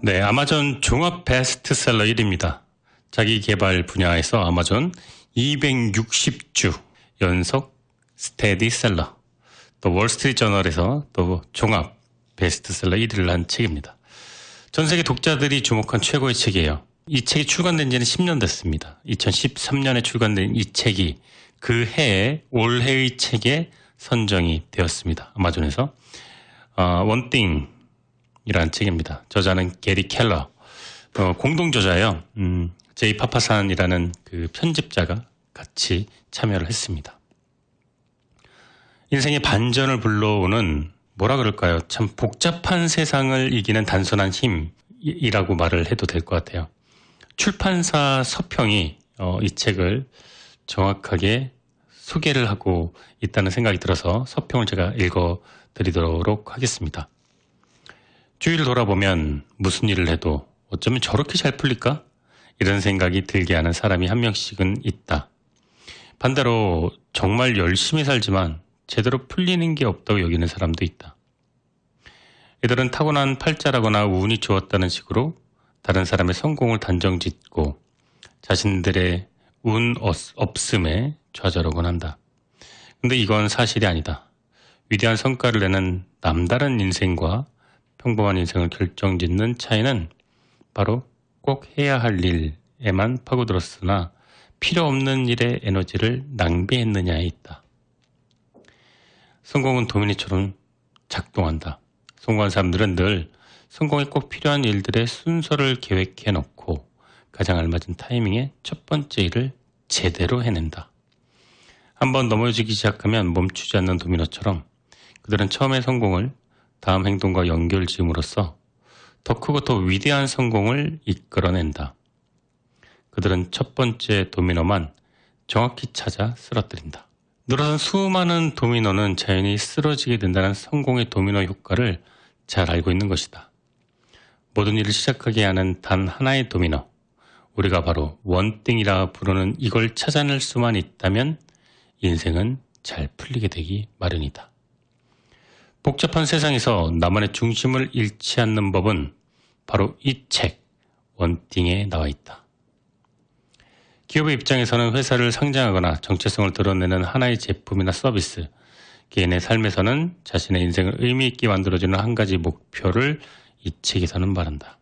네, 아마존 종합 베스트셀러 1위입니다. 자기 개발 분야에서 아마존 260주 연속 스테디셀러, 또 월스트리트저널에서 또 종합 베스트셀러 1위를 한 책입니다. 전 세계 독자들이 주목한 최고의 책이에요. 이 책이 출간된 지는 10년 됐습니다. 2013년에 출간된 이 책이 그 해에 올해의 책에 선정이 되었습니다. 아마존에서. 원띵이라는 책입니다. 저자는 게리 켈러, 공동 저자예요. 제이 파파산이라는 그 편집자가 같이 참여를 했습니다. 인생의 반전을 불러오는 뭐라 그럴까요? 참 복잡한 세상을 이기는 단순한 힘이라고 말을 해도 될 것 같아요. 출판사 서평이 이 책을 정확하게 소개를 하고 있다는 생각이 들어서 서평을 제가 읽어드리도록 하겠습니다. 주위를 돌아보면 무슨 일을 해도 어쩌면 저렇게 잘 풀릴까? 이런 생각이 들게 하는 사람이 한 명씩은 있다. 반대로 정말 열심히 살지만 제대로 풀리는 게 없다고 여기는 사람도 있다. 이들은 타고난 팔자라거나 운이 좋았다는 식으로 다른 사람의 성공을 단정짓고 자신들의 운 없음에 좌절하곤 한다. 근데 이건 사실이 아니다. 위대한 성과를 내는 남다른 인생과 평범한 인생을 결정짓는 차이는 바로 꼭 해야 할 일에만 파고들었으나 필요 없는 일에 에너지를 낭비했느냐에 있다. 성공은 도미니처럼 작동한다. 성공한 사람들은 늘 성공에 꼭 필요한 일들의 순서를 계획해 놓고 가장 알맞은 타이밍에 첫 번째 일을 제대로 해낸다. 한번 넘어지기 시작하면 멈추지 않는 도미노처럼 그들은 처음의 성공을 다음 행동과 연결 지음으로써 더 크고 더 위대한 성공을 이끌어낸다. 그들은 첫 번째 도미노만 정확히 찾아 쓰러뜨린다. 늘어선 수많은 도미노는 자연히 쓰러지게 된다는 성공의 도미노 효과를 잘 알고 있는 것이다. 모든 일을 시작하게 하는 단 하나의 도미노, 우리가 바로 원띵이라 부르는 이걸 찾아낼 수만 있다면 인생은 잘 풀리게 되기 마련이다. 복잡한 세상에서 나만의 중심을 잃지 않는 법은 바로 이 책, 원띵에 나와 있다. 기업의 입장에서는 회사를 상장하거나 정체성을 드러내는 하나의 제품이나 서비스, 개인의 삶에서는 자신의 인생을 의미 있게 만들어주는 한 가지 목표를 이 책에서는 말한다.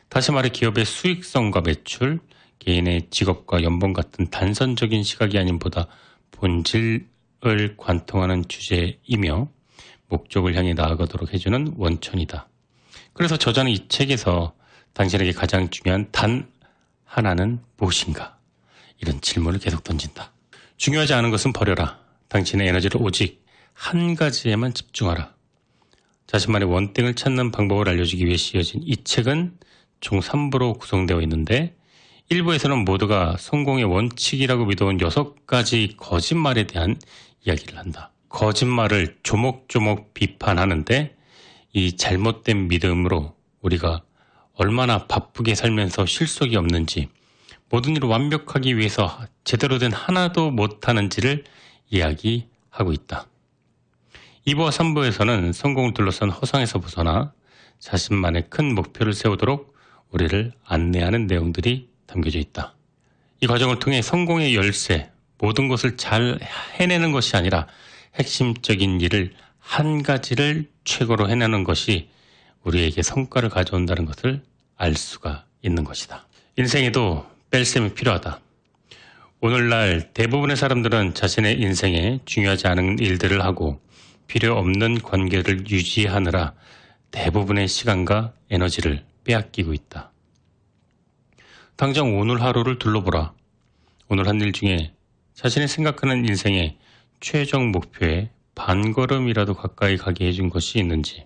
다시 말해 기업의 수익성과 매출, 개인의 직업과 연봉 같은 단선적인 시각이 아닌 보다 본질을 관통하는 주제이며 목적을 향해 나아가도록 해주는 원천이다. 그래서 저자는 이 책에서 당신에게 가장 중요한 단 하나는 무엇인가? 이런 질문을 계속 던진다. 중요하지 않은 것은 버려라. 당신의 에너지를 오직 한 가지에만 집중하라. 자신만의 원땡을 찾는 방법을 알려주기 위해 쓰여진 이 책은 총 3부로 구성되어 있는데 1부에서는 모두가 성공의 원칙이라고 믿어온 6가지 거짓말에 대한 이야기를 한다. 거짓말을 조목조목 비판하는데 이 잘못된 믿음으로 우리가 얼마나 바쁘게 살면서 실속이 없는지, 모든 일을 완벽하기 위해서 제대로 된 하나도 못하는지를 이야기하고 있다. 2부와 3부에서는 성공을 둘러싼 허상에서 벗어나 자신만의 큰 목표를 세우도록 우리를 안내하는 내용들이 담겨져 있다. 이 과정을 통해 성공의 열쇠, 모든 것을 잘 해내는 것이 아니라 핵심적인 일을 한 가지를 최고로 해내는 것이 우리에게 성과를 가져온다는 것을 알 수가 있는 것이다. 인생에도 뺄셈이 필요하다. 오늘날 대부분의 사람들은 자신의 인생에 중요하지 않은 일들을 하고 필요 없는 관계를 유지하느라 대부분의 시간과 에너지를 빼앗기고 있다. 당장 오늘 하루를 둘러보라. 오늘 한 일 중에 자신이 생각하는 인생의 최종 목표에 반걸음이라도 가까이 가게 해준 것이 있는지,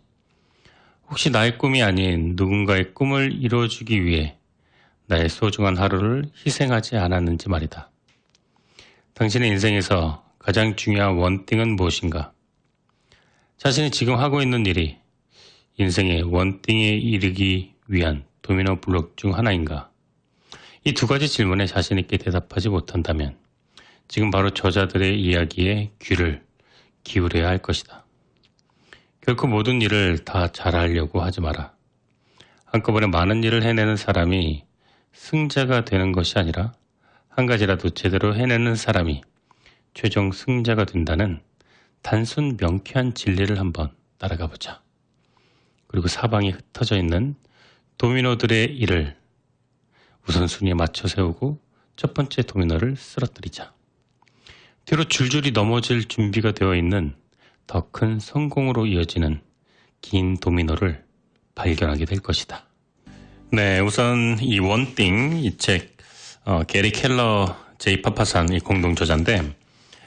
혹시 나의 꿈이 아닌 누군가의 꿈을 이루어주기 위해 나의 소중한 하루를 희생하지 않았는지 말이다. 당신의 인생에서 가장 중요한 원띵은 무엇인가? 자신이 지금 하고 있는 일이 인생의 원띵에 이르기 위한 도미노 블록 중 하나인가? 이 2가지 질문에 자신 있게 대답하지 못한다면 지금 바로 저자들의 이야기에 귀를 기울여야 할 것이다. 결코 모든 일을 다 잘하려고 하지 마라. 한꺼번에 많은 일을 해내는 사람이 승자가 되는 것이 아니라 한 가지라도 제대로 해내는 사람이 최종 승자가 된다는 단순 명쾌한 진리를 한번 따라가 보자. 그리고 사방에 흩어져 있는 도미노들의 일을 우선순위에 맞춰 세우고 첫 번째 도미노를 쓰러뜨리자. 뒤로 줄줄이 넘어질 준비가 되어 있는 더 큰 성공으로 이어지는 긴 도미노를 발견하게 될 것이다. 네, 우선 이 원띵, 이 책, 게리 켈러, 제이 파파산 이 공동 저자인데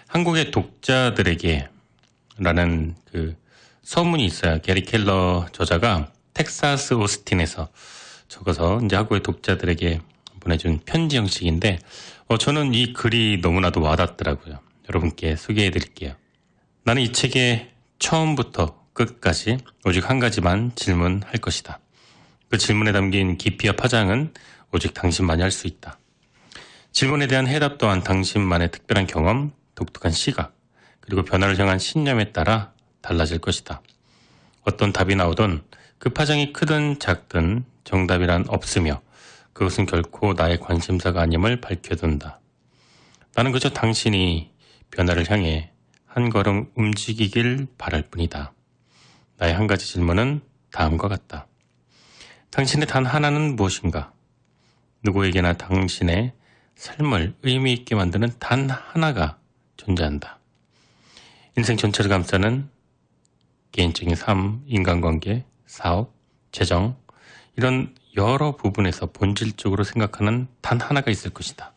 한국의 독자들에게 라는 그 서문이 있어요. 게리 켈러 저자가 텍사스 오스틴에서 적어서 이제 한국의 독자들에게 보내준 편지 형식인데 저는 이 글이 너무나도 와닿더라고요. 여러분께 소개해 드릴게요. 나는 이 책의 처음부터 끝까지 오직 한 가지만 질문할 것이다. 그 질문에 담긴 깊이와 파장은 오직 당신만이 할 수 있다. 질문에 대한 해답 또한 당신만의 특별한 경험, 독특한 시각, 그리고 변화를 향한 신념에 따라 달라질 것이다. 어떤 답이 나오든 그 파장이 크든 작든 정답이란 없으며 그것은 결코 나의 관심사가 아님을 밝혀둔다. 나는 그저 당신이 변화를 향해 한 걸음 움직이길 바랄 뿐이다. 나의 한 가지 질문은 다음과 같다. 당신의 단 하나는 무엇인가? 누구에게나 당신의 삶을 의미 있게 만드는 단 하나가 존재한다. 인생 전체를 감싸는 개인적인 삶, 인간관계, 사업, 재정 이런 여러 부분에서 본질적으로 생각하는 단 하나가 있을 것이다.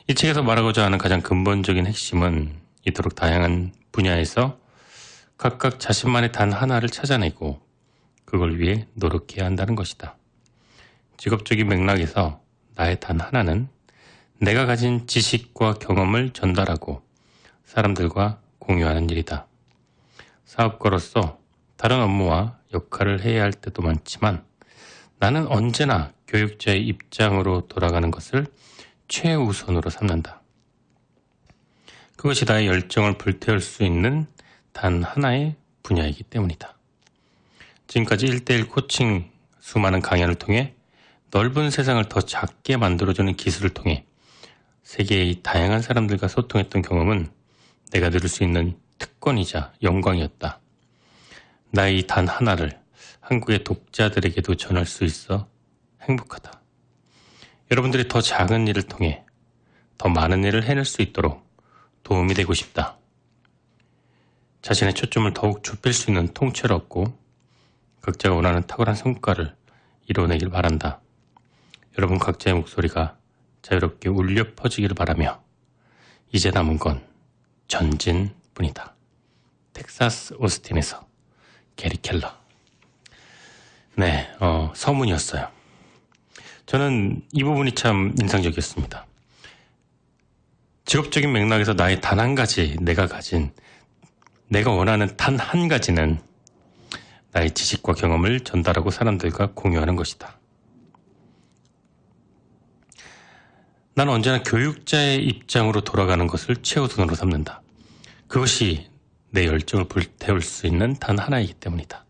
이 책에서 말하고자 하는 가장 근본적인 핵심은 이토록 다양한 분야에서 각각 자신만의 단 하나를 찾아내고 그걸 위해 노력해야 한다는 것이다. 직업적인 맥락에서 나의 단 하나는 내가 가진 지식과 경험을 전달하고 사람들과 공유하는 일이다. 사업가로서 다른 업무와 역할을 해야 할 때도 많지만 나는 언제나 교육자의 입장으로 돌아가는 것을 최우선으로 삼는다. 그것이 나의 열정을 불태울 수 있는 단 하나의 분야이기 때문이다. 지금까지 1:1 코칭 수많은 강연을 통해 넓은 세상을 더 작게 만들어주는 기술을 통해 세계의 다양한 사람들과 소통했던 경험은 내가 누릴 수 있는 특권이자 영광이었다. 나의 단 하나를 한국의 독자들에게도 전할 수 있어 행복하다. 여러분들이 더 작은 일을 통해 더 많은 일을 해낼 수 있도록 도움이 되고 싶다. 자신의 초점을 더욱 좁힐 수 있는 통찰을 얻고 각자가 원하는 탁월한 성과를 이뤄내길 바란다. 여러분 각자의 목소리가 자유롭게 울려 퍼지기를 바라며 이제 남은 건 전진뿐이다. 텍사스 오스틴에서 게리 켈러. 네, 서문이었어요. 저는 이 부분이 참 인상적이었습니다. 직업적인 맥락에서 나의 단 한 가지, 내가 원하는 단 한 가지는 나의 지식과 경험을 전달하고 사람들과 공유하는 것이다. 나는 언제나 교육자의 입장으로 돌아가는 것을 최우선으로 삼는다. 그것이 내 열정을 불태울 수 있는 단 하나이기 때문이다.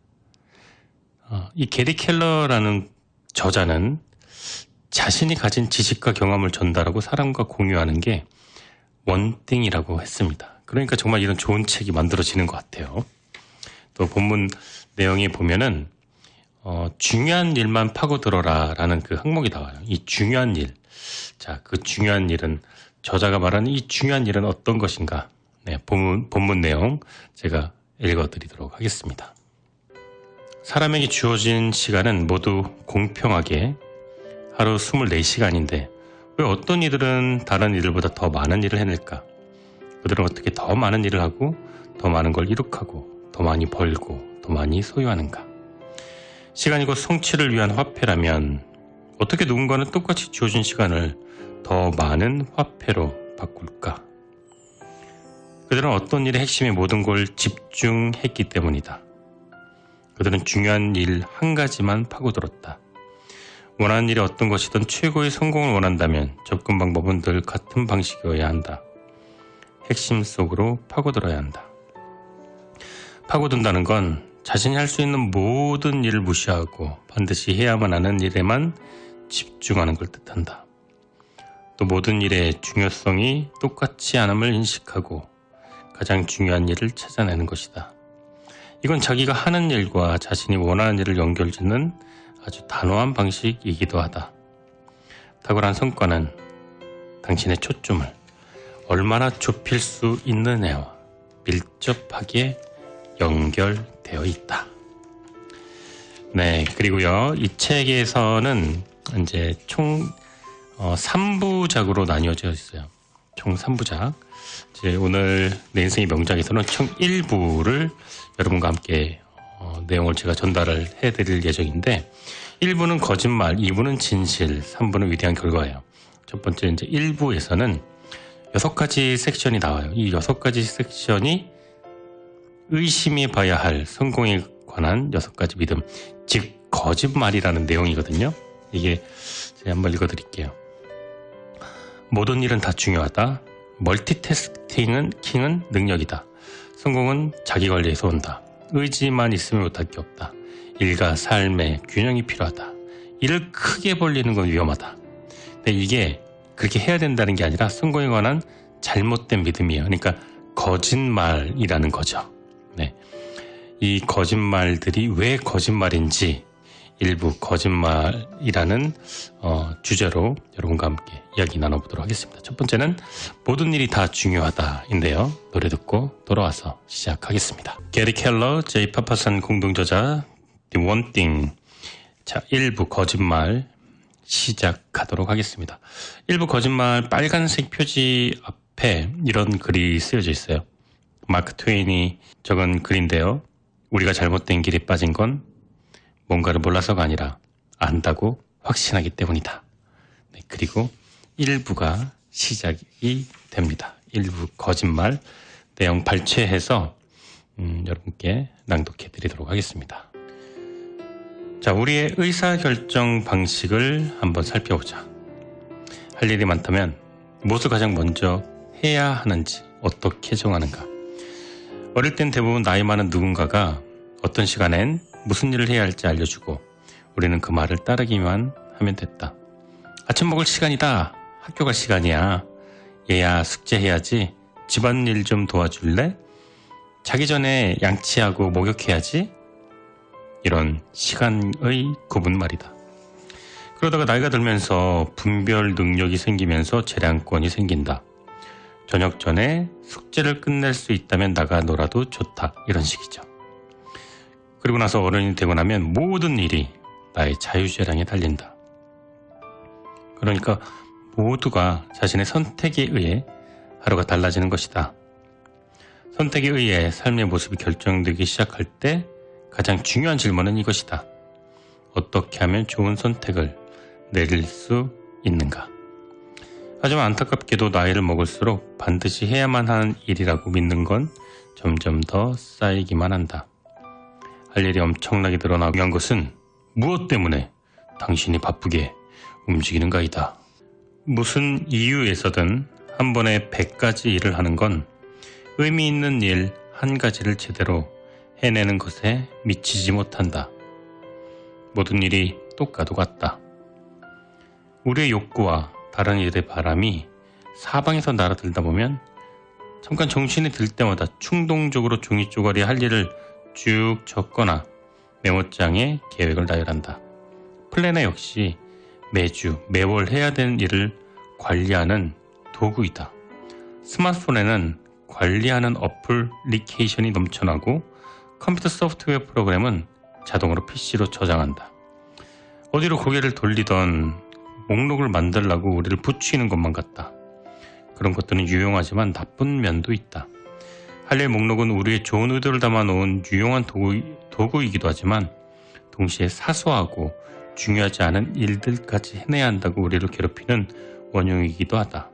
이 게리 켈러라는 저자는 자신이 가진 지식과 경험을 전달하고 사람과 공유하는 게 원띵이라고 했습니다. 그러니까 정말 이런 좋은 책이 만들어지는 것 같아요. 또 본문 내용에 보면은 중요한 일만 파고들어라 라는 그 항목이 나와요. 이 중요한 일. 자, 그 중요한 일은 저자가 말하는 이 중요한 일은 어떤 것인가? 네, 본문 내용 제가 읽어드리도록 하겠습니다. 사람에게 주어진 시간은 모두 공평하게 하루 24시간인데 왜 어떤 이들은 다른 이들보다 더 많은 일을 해낼까? 그들은 어떻게 더 많은 일을 하고 더 많은 걸 이룩하고 더 많이 벌고 더 많이 소유하는가? 시간이 곧 성취를 위한 화폐라면 어떻게 누군가는 똑같이 주어진 시간을 더 많은 화폐로 바꿀까? 그들은 어떤 일의 핵심에 모든 걸 집중했기 때문이다. 그들은 중요한 일 한 가지만 파고들었다. 원하는 일이 어떤 것이든 최고의 성공을 원한다면 접근 방법은 늘 같은 방식이어야 한다. 핵심 속으로 파고들어야 한다. 파고든다는 건 자신이 할 수 있는 모든 일을 무시하고 반드시 해야만 하는 일에만 집중하는 걸 뜻한다. 또 모든 일의 중요성이 똑같지 않음을 인식하고 가장 중요한 일을 찾아내는 것이다. 이건 자기가 하는 일과 자신이 원하는 일을 연결짓는 아주 단호한 방식이기도 하다. 탁월한 성과는 당신의 초점을 얼마나 좁힐 수 있느냐와 밀접하게 연결되어 있다. 네, 그리고요, 이 책에서는 이제 총 3부작으로 나뉘어져 있어요. 총 3부작. 이제 오늘 내 인생의 명작에서는 총 1부를 여러분과 함께 내용을 제가 전달을 해드릴 예정인데, 1부는 거짓말, 2부는 진실, 3부는 위대한 결과예요. 첫 번째 이제 1부에서는 6가지 섹션이 나와요. 이 6가지 섹션이 의심해 봐야 할 성공에 관한 6가지 믿음, 즉 거짓말이라는 내용이거든요. 이게 제가 한번 읽어드릴게요. 모든 일은 다 중요하다. 멀티태스킹은 능력이다. 성공은 자기관리에서 온다. 의지만 있으면 못할 게 없다. 일과 삶의 균형이 필요하다. 일을 크게 벌리는 건 위험하다. 근데 이게 그렇게 해야 된다는 게 아니라 성공에 관한 잘못된 믿음이에요. 그러니까 거짓말이라는 거죠. 네. 이 거짓말들이 왜 거짓말인지 일부 거짓말이라는 주제로 여러분과 함께 이야기 나눠보도록 하겠습니다. 첫 번째는 모든 일이 다 중요하다인데요. 노래 듣고 돌아와서 시작하겠습니다. 게리 켈러, 제이 파파산 공동저자 The One Thing. 자, 1부 거짓말 시작하도록 하겠습니다. 1부 거짓말 빨간색 표지 앞에 이런 글이 쓰여져 있어요. 마크 트웨인이 적은 글인데요. 우리가 잘못된 길에 빠진 건 뭔가를 몰라서가 아니라 안다고 확신하기 때문이다. 네, 그리고 1부가 시작이 됩니다. 1부 거짓말 내용 발췌해서 여러분께 낭독해 드리도록 하겠습니다. 자, 우리의 의사결정 방식을 한번 살펴보자. 할 일이 많다면 무엇을 가장 먼저 해야 하는지 어떻게 정하는가. 어릴 땐 대부분 나이 많은 누군가가 어떤 시간엔 무슨 일을 해야 할지 알려주고 우리는 그 말을 따르기만 하면 됐다. 아침 먹을 시간이다. 학교 갈 시간이야. 얘야, 숙제해야지. 집안일 좀 도와줄래? 자기 전에 양치하고 목욕해야지. 이런 시간의 구분 말이다. 그러다가 나이가 들면서 분별 능력이 생기면서 재량권이 생긴다. 저녁 전에 숙제를 끝낼 수 있다면 나가 놀아도 좋다. 이런 식이죠. 그리고 나서 어른이 되고 나면 모든 일이 나의 자유재량에 달린다. 그러니까 모두가 자신의 선택에 의해 하루가 달라지는 것이다. 선택에 의해 삶의 모습이 결정되기 시작할 때 가장 중요한 질문은 이것이다. 어떻게 하면 좋은 선택을 내릴 수 있는가? 하지만 안타깝게도 나이를 먹을수록 반드시 해야만 하는 일이라고 믿는 건 점점 더 쌓이기만 한다. 할 일이 엄청나게 늘어나고 한 것은 무엇 때문에 당신이 바쁘게 움직이는가이다. 무슨 이유에서든 한 번에 100가지 일을 하는 건 의미 있는 일 한 가지를 제대로 해내는 것에 미치지 못한다. 모든 일이 똑같고 같다. 우리의 욕구와 다른 일의 바람이 사방에서 날아들다 보면 잠깐 정신이 들 때마다 충동적으로 종이 쪼가리 할 일을 쭉 적거나 메모장에 계획을 나열한다. 플래너 역시 매주 매월 해야 되는 일을 관리하는 도구이다. 스마트폰에는 관리하는 어플리케이션이 넘쳐나고 컴퓨터 소프트웨어 프로그램은 자동으로 PC로 저장한다. 어디로 고개를 돌리던 목록을 만들라고 우리를 부추기는 것만 같다. 그런 것들은 유용하지만 나쁜 면도 있다. 할 일 목록은 우리의 좋은 의도를 담아놓은 유용한 도구이기도 하지만 동시에 사소하고 중요하지 않은 일들까지 해내야 한다고 우리를 괴롭히는 원흉이기도 하다.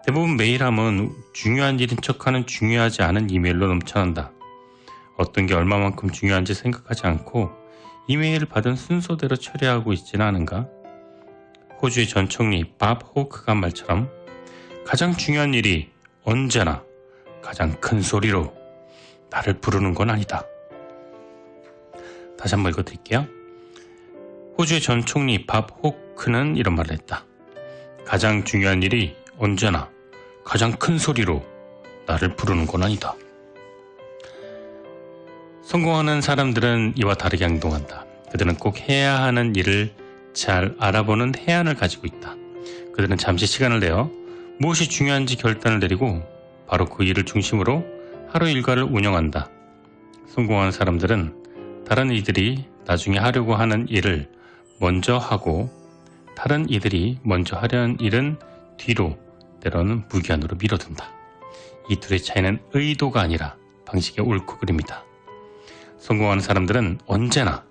대부분 메일함은 중요한 일인 척하는 중요하지 않은 이메일로 넘쳐난다. 어떤 게 얼마만큼 중요한지 생각하지 않고 이메일을 받은 순서대로 처리하고 있지는 않은가? 호주의 전 총리 밥 호크가 한 말처럼 가장 중요한 일이 언제나 가장 큰 소리로 나를 부르는 건 아니다. 다시 한번 읽어드릴게요. 호주의 전 총리 밥 호크는 이런 말을 했다. 가장 중요한 일이 언제나 가장 큰 소리로 나를 부르는 건 아니다. 성공하는 사람들은 이와 다르게 행동한다. 그들은 꼭 해야 하는 일을 잘 알아보는 해안을 가지고 있다. 그들은 잠시 시간을 내어 무엇이 중요한지 결단을 내리고 바로 그 일을 중심으로 하루 일과를 운영한다. 성공한 사람들은 다른 이들이 나중에 하려고 하는 일을 먼저 하고 다른 이들이 먼저 하려는 일은 뒤로 때로는 무기한으로 미뤄둔다. 이 둘의 차이는 의도가 아니라 방식의 옳고 그름이다. 성공하는 사람들은 언제나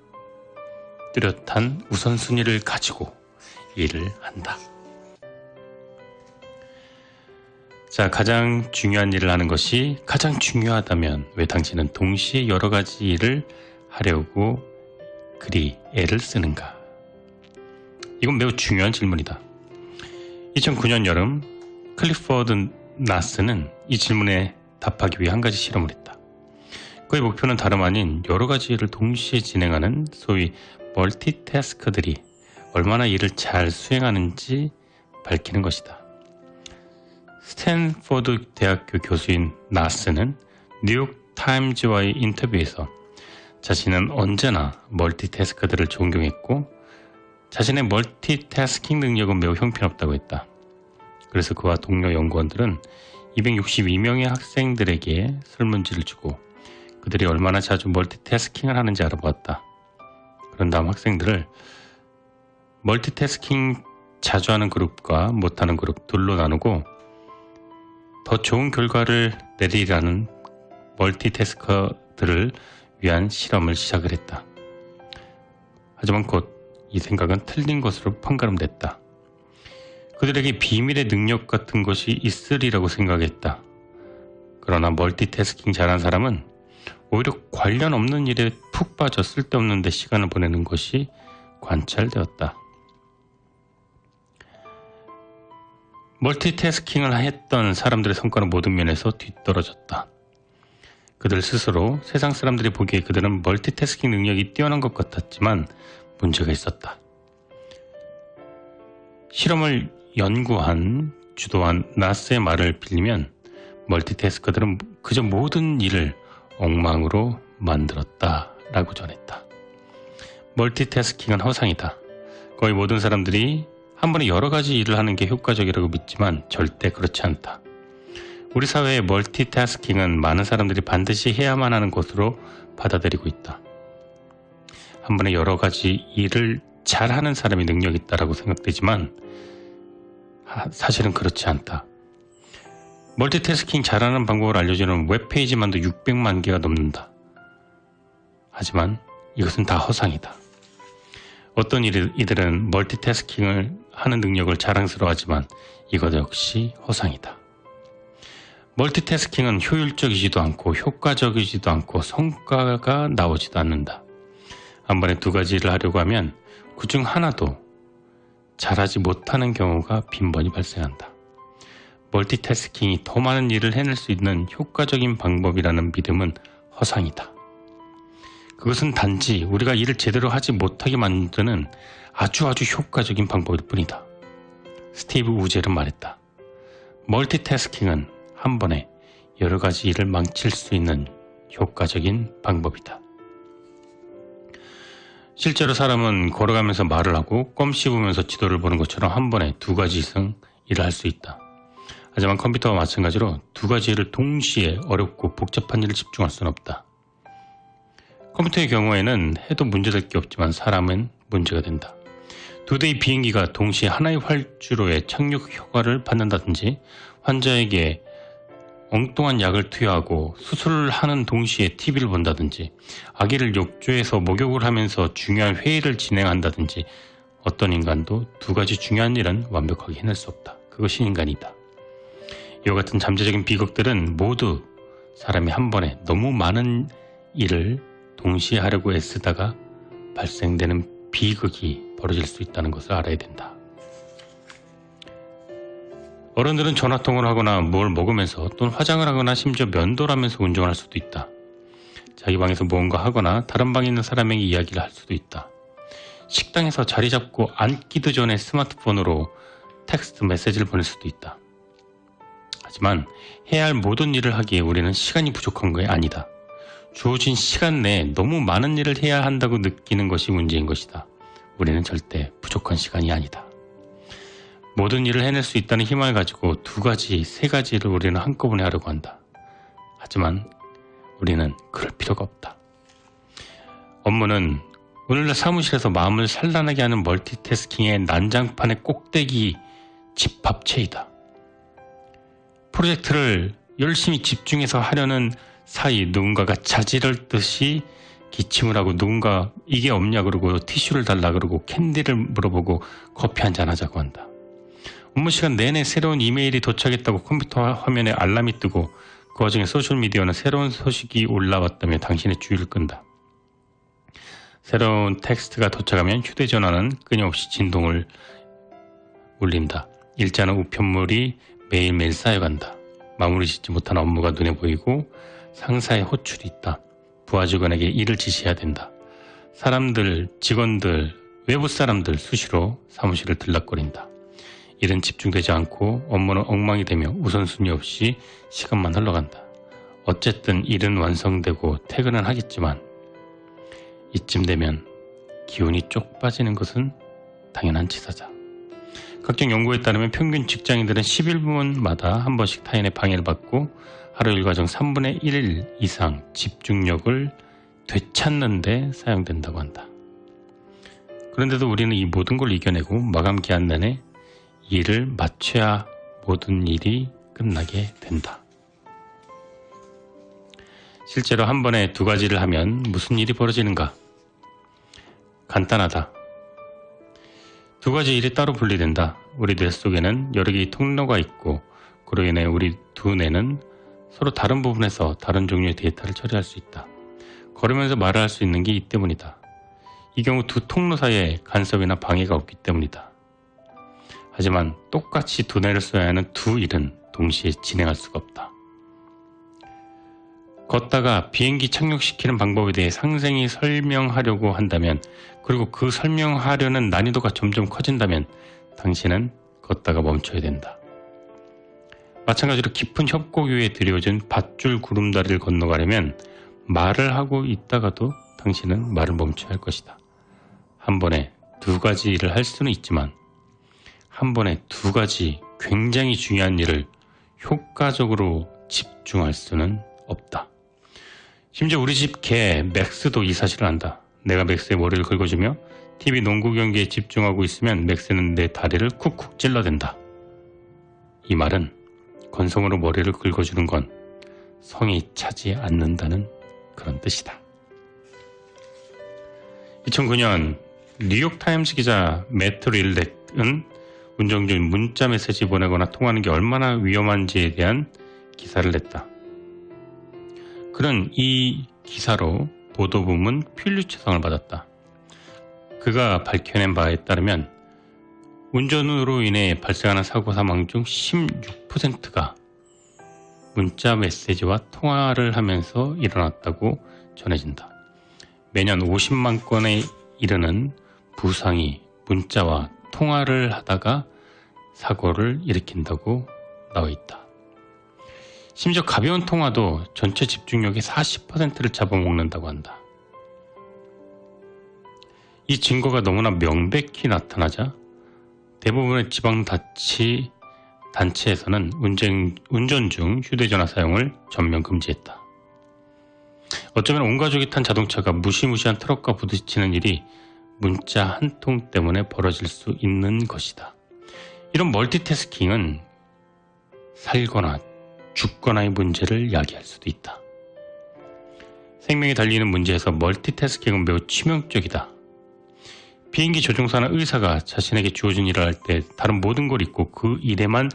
뚜렷한 우선순위를 가지고 일을 한다. 자, 가장 중요한 일을 하는 것이 가장 중요하다면 왜 당신은 동시에 여러 가지 일을 하려고 그리 애를 쓰는가? 이건 매우 중요한 질문이다. 2009년 여름 클리포드 나스는 이 질문에 답하기 위해 한 가지 실험을 했다. 그의 목표는 다름 아닌 여러 가지 일을 동시에 진행하는 소위 멀티태스커들이 얼마나 일을 잘 수행하는지 밝히는 것이다. 스탠포드 대학교 교수인 나스는 뉴욕 타임즈와의 인터뷰에서 자신은 언제나 멀티태스커들을 존경했고 자신의 멀티태스킹 능력은 매우 형편없다고 했다. 그래서 그와 동료 연구원들은 262명의 학생들에게 설문지를 주고 그들이 얼마나 자주 멀티태스킹을 하는지 알아보았다. 그런 다음 학생들을 멀티태스킹 자주 하는 그룹과 못하는 그룹 둘로 나누고 더 좋은 결과를 내리라는 멀티태스커들을 위한 실험을 시작을 했다. 하지만 곧 이 생각은 틀린 것으로 판가름됐다. 그들에게 비밀의 능력 같은 것이 있으리라고 생각했다. 그러나 멀티태스킹 잘하는 사람은 오히려 관련 없는 일에 푹 빠져 쓸데없는 데 시간을 보내는 것이 관찰되었다. 멀티태스킹을 했던 사람들의 성과는 모든 면에서 뒤떨어졌다. 그들 스스로 세상 사람들이 보기에 그들은 멀티태스킹 능력이 뛰어난 것 같았지만 문제가 있었다. 실험을 연구한, 주도한 나스의 말을 빌리면 멀티태스커들은 그저 모든 일을 엉망으로 만들었다라고 전했다. 멀티태스킹은 허상이다. 거의 모든 사람들이 한 번에 여러 가지 일을 하는 게 효과적이라고 믿지만 절대 그렇지 않다. 우리 사회의 멀티태스킹은 많은 사람들이 반드시 해야만 하는 것으로 받아들이고 있다. 한 번에 여러 가지 일을 잘하는 사람이 능력이 있다라고 생각되지만 사실은 그렇지 않다. 멀티태스킹 잘하는 방법을 알려주는 웹페이지만도 600만 개가 넘는다. 하지만 이것은 다 허상이다. 어떤 이들은 멀티태스킹을 하는 능력을 자랑스러워하지만 이것 역시 허상이다. 멀티태스킹은 효율적이지도 않고 효과적이지도 않고 성과가 나오지도 않는다. 한 번에 두 가지 일을 하려고 하면 그중 하나도 잘하지 못하는 경우가 빈번히 발생한다. 멀티태스킹이 더 많은 일을 해낼 수 있는 효과적인 방법이라는 믿음은 허상이다. 그것은 단지 우리가 일을 제대로 하지 못하게 만드는 아주 효과적인 방법일 뿐이다. 스티브 우젤은 말했다. 멀티태스킹은 한 번에 여러 가지 일을 망칠 수 있는 효과적인 방법이다. 실제로 사람은 걸어가면서 말을 하고 껌 씹으면서 지도를 보는 것처럼 한 번에 두 가지 이상 일을 할 수 있다. 하지만 컴퓨터와 마찬가지로 두 가지 일을 동시에 어렵고 복잡한 일을 집중할 수는 없다. 컴퓨터의 경우에는 해도 문제될 게 없지만 사람은 문제가 된다. 두 대의 비행기가 동시에 하나의 활주로에 착륙 효과를 받는다든지 환자에게 엉뚱한 약을 투여하고 수술을 하는 동시에 TV를 본다든지 아기를 욕조에서 목욕을 하면서 중요한 회의를 진행한다든지 어떤 인간도 두 가지 중요한 일은 완벽하게 해낼 수 없다. 그것이 인간이다. 이와 같은 잠재적인 비극들은 모두 사람이 한 번에 너무 많은 일을 동시에 하려고 애쓰다가 발생되는 비극이 벌어질 수 있다는 것을 알아야 된다. 어른들은 전화통화를 하거나 뭘 먹으면서 또는 화장을 하거나 심지어 면도를 하면서 운전할 수도 있다. 자기 방에서 무언가 하거나 다른 방에 있는 사람에게 이야기를 할 수도 있다. 식당에서 자리 잡고 앉기도 전에 스마트폰으로 텍스트 메시지를 보낼 수도 있다. 하지만 해야 할 모든 일을 하기에 우리는 시간이 부족한 게 아니다. 주어진 시간 내에 너무 많은 일을 해야 한다고 느끼는 것이 문제인 것이다. 우리는 절대 부족한 시간이 아니다. 모든 일을 해낼 수 있다는 희망을 가지고 2가지, 3가지를 우리는 한꺼번에 하려고 한다. 하지만 우리는 그럴 필요가 없다. 업무는 오늘날 사무실에서 마음을 산란하게 하는 멀티태스킹의 난장판의 꼭대기 집합체이다. 프로젝트를 열심히 집중해서 하려는 사이 누군가가 자지를 듯이 기침을 하고 누군가 이게 없냐 그러고 티슈를 달라 그러고 캔디를 물어보고 커피 한잔 하자고 한다. 업무 시간 내내 새로운 이메일이 도착했다고 컴퓨터 화면에 알람이 뜨고 그 와중에 소셜미디어는 새로운 소식이 올라왔다며 당신의 주의를 끈다. 새로운 텍스트가 도착하면 휴대전화는 끊임없이 진동을 울린다. 읽자는 우편물이 매일매일 쌓여간다. 마무리 짓지 못한 업무가 눈에 보이고 상사의 호출이 있다. 부하 직원에게 일을 지시해야 된다. 사람들, 직원들, 외부 사람들 수시로 사무실을 들락거린다. 일은 집중되지 않고 업무는 엉망이 되며 우선순위 없이 시간만 흘러간다. 어쨌든 일은 완성되고 퇴근은 하겠지만 이쯤 되면 기운이 쪽 빠지는 것은 당연한 치사자. 각종 연구에 따르면 평균 직장인들은 11분마다 한 번씩 타인의 방해를 받고 하루 일과중 3분의 1 이상 집중력을 되찾는 데 사용된다고 한다. 그런데도 우리는 이 모든 걸 이겨내고 마감 기한 내내 일을 마쳐야 모든 일이 끝나게 된다. 실제로 한 번에 2가지를 하면 무슨 일이 벌어지는가? 간단하다. 2가지 일이 따로 분리된다. 우리 뇌 속에는 여러 개의 통로가 있고 그로 인해 우리 두뇌는 서로 다른 부분에서 다른 종류의 데이터를 처리할 수 있다. 걸으면서 말을 할 수 있는 게 이 때문이다. 이 경우 2 통로 사이에 간섭이나 방해가 없기 때문이다. 하지만 똑같이 두뇌를 써야 하는 2 일은 동시에 진행할 수가 없다. 걷다가 비행기 착륙시키는 방법에 대해 상생이 설명하려고 한다면, 그리고 그 설명하려는 난이도가 점점 커진다면 당신은 걷다가 멈춰야 된다. 마찬가지로 깊은 협곡 위에 드리워진 밧줄 구름다리를 건너가려면 말을 하고 있다가도 당신은 말을 멈춰야 할 것이다. 한 번에 2가지 일을 할 수는 있지만 한 번에 2가지 굉장히 중요한 일을 효과적으로 집중할 수는 없다. 심지어 우리 집 개 맥스도 이 사실을 안다. 내가 맥스의 머리를 긁어주며 TV 농구 경기에 집중하고 있으면 맥스는 내 다리를 쿡쿡 찔러댄다. 이 말은 건성으로 머리를 긁어주는 건 성이 차지 않는다는 그런 뜻이다. 2009년 뉴욕타임스 기자 매트 릴렉은 운전 중 문자 메시지 보내거나 통화하는 게 얼마나 위험한지에 대한 기사를 냈다. 그는 이 기사로 보도부문 퓰리처상을 받았다. 그가 밝혀낸 바에 따르면 운전으로 인해 발생하는 사고 사망 중 16%가 문자 메시지와 통화를 하면서 일어났다고 전해진다. 매년 50만 건에 이르는 부상이 문자와 통화를 하다가 사고를 일으킨다고 나와 있다. 심지어 가벼운 통화도 전체 집중력의 40%를 잡아먹는다고 한다. 이 증거가 너무나 명백히 나타나자 대부분의 지방자치단체에서는 운전 중 휴대전화 사용을 전면 금지했다. 어쩌면 온 가족이 탄 자동차가 무시무시한 트럭과 부딪히는 일이 문자 한 통 때문에 벌어질 수 있는 것이다. 이런 멀티태스킹은 살거나 죽거나의 문제를 야기할 수도 있다. 생명이 달리는 문제에서 멀티태스킹은 매우 치명적이다. 비행기 조종사나 의사가 자신에게 주어진 일을 할 때 다른 모든 걸 잊고 그 일에만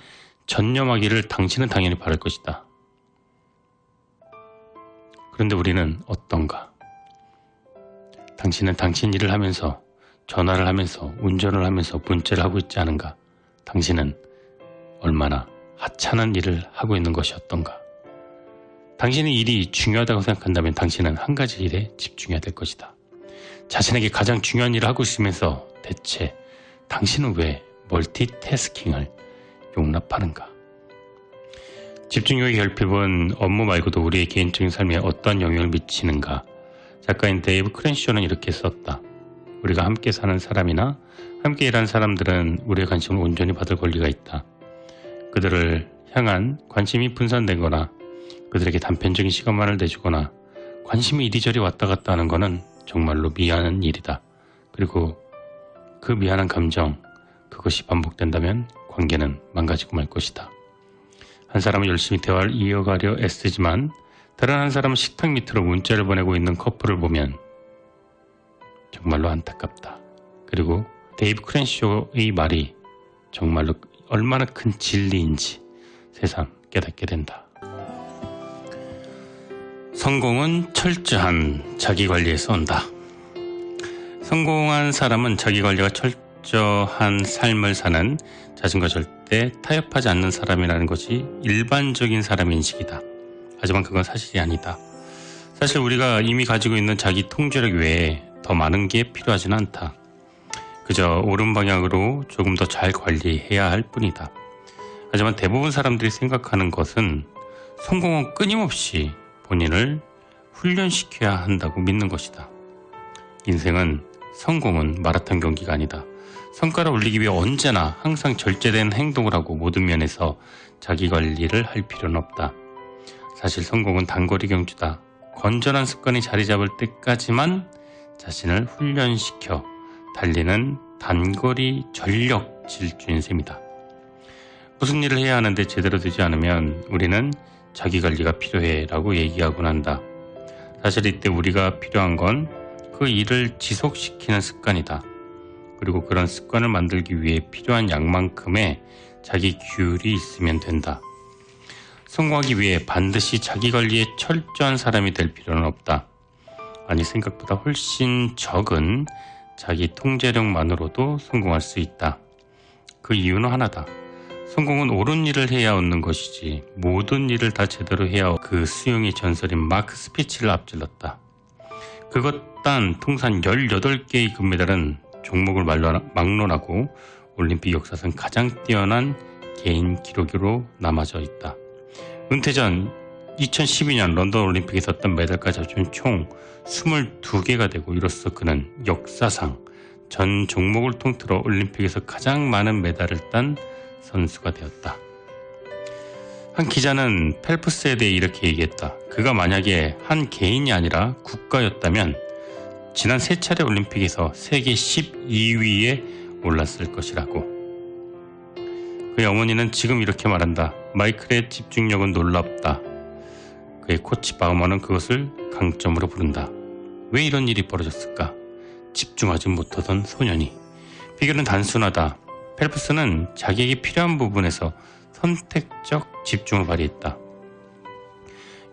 전념하기를 당신은 당연히 바랄 것이다. 그런데 우리는 어떤가? 당신은 당신 일을 하면서, 전화를 하면서, 운전을 하면서 문자를 하고 있지 않은가? 당신은 얼마나 하찮은 일을 하고 있는 것이 어떤가? 당신의 일이 중요하다고 생각한다면 당신은 한 가지 일에 집중해야 될 것이다. 자신에게 가장 중요한 일을 하고 있으면서 대체 당신은 왜 멀티태스킹을 용납하는가? 집중력의 결핍은 업무 말고도 우리의 개인적인 삶에 어떤 영향을 미치는가? 작가인 데이브 크렌쇼는 이렇게 썼다. 우리가 함께 사는 사람이나 함께 일하는 사람들은 우리의 관심을 온전히 받을 권리가 있다. 그들을 향한 관심이 분산되거나 그들에게 단편적인 시간만을 내주거나 관심이 이리저리 왔다 갔다 하는 것은 정말로 미안한 일이다. 그리고 그 미안한 감정, 그것이 반복된다면 관계는 망가지고 말 것이다. 한 사람은 열심히 대화를 이어가려 애쓰지만 다른 한 사람은 식탁 밑으로 문자를 보내고 있는 커플을 보면 정말로 안타깝다. 그리고 데이브 크렌쇼의 말이 정말로 얼마나 큰 진리인지 새삼 깨닫게 된다. 성공은 철저한 자기관리에서 온다. 성공한 사람은 자기관리가 철저한 삶을 사는 자신과 절대 타협하지 않는 사람이라는 것이 일반적인 사람의 인식이다. 하지만 그건 사실이 아니다. 사실 우리가 이미 가지고 있는 자기 통제력 외에 더 많은 게 필요하지는 않다. 그저 옳은 방향으로 조금 더 잘 관리해야 할 뿐이다. 하지만 대부분 사람들이 생각하는 것은 성공은 끊임없이 본인을 훈련시켜야 한다고 믿는 것이다. 인생은 성공은 마라톤 경기가 아니다. 성과를 올리기 위해 언제나 항상 절제된 행동을 하고 모든 면에서 자기관리를 할 필요는 없다. 사실 성공은 단거리 경주다. 건전한 습관이 자리 잡을 때까지만 자신을 훈련시켜 달리는 단거리 전력 질주인 셈이다. 무슨 일을 해야 하는데 제대로 되지 않으면 우리는 자기관리가 필요해 라고 얘기하곤 한다. 사실 이때 우리가 필요한 건 그 일을 지속시키는 습관이다. 그리고 그런 습관을 만들기 위해 필요한 양만큼의 자기 규율이 있으면 된다. 성공하기 위해 반드시 자기관리에 철저한 사람이 될 필요는 없다. 아니 생각보다 훨씬 적은 자기 통제력만으로도 성공할 수 있다. 그 이유는 하나다. 성공은 옳은 일을 해야 얻는 것이지 모든 일을 다 제대로 해야 그 수용의 전설인 마크 스피치를 앞질렀다. 그것 단 통산 18개의 금메달은 종목을 막론하고 올림픽 역사상 가장 뛰어난 개인 기록으로 남아져 있다. 은퇴 전 2012년 런던 올림픽에서 땄던 메달까지 합치면 총 22개가 되고 이로써 그는 역사상 전 종목을 통틀어 올림픽에서 가장 많은 메달을 딴 선수가 되었다. 한 기자는 펠프스에 대해 이렇게 얘기했다. 그가 만약에 한 개인이 아니라 국가였다면 지난 3차례 올림픽에서 세계 12위에 올랐을 것이라고. 그의 어머니는 지금 이렇게 말한다. 마이클의 집중력은 놀랍다. 그의 코치 바우먼은 그것을 강점으로 부른다. 왜 이런 일이 벌어졌을까? 집중하지 못하던 소년이. 비결은 단순하다. 펠프스는 자기에게 필요한 부분에서 선택적 집중을 발휘했다.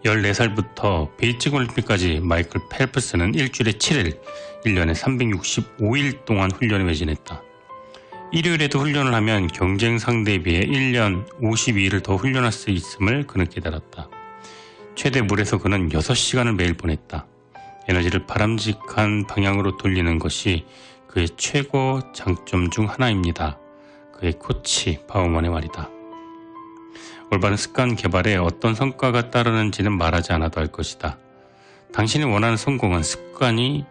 14살부터 베이징 올림픽까지 마이클 펠프스는 일주일에 7일, 1년에 365일 동안 훈련에 매진했다. 일요일에도 훈련을 하면 경쟁 상대에 비해 1년 52일을 더 훈련할 수 있음을 그는 깨달았다. 최대 물에서 그는 6시간을 매일 보냈다. 에너지를 바람직한 방향으로 돌리는 것이 그의 최고 장점 중 하나입니다. 그의 코치 바우먼의 말이다. 올바른 습관 개발에 어떤 성과가 따르는지는 말하지 않아도 알 것이다. 당신이 원하는 성공은 습관이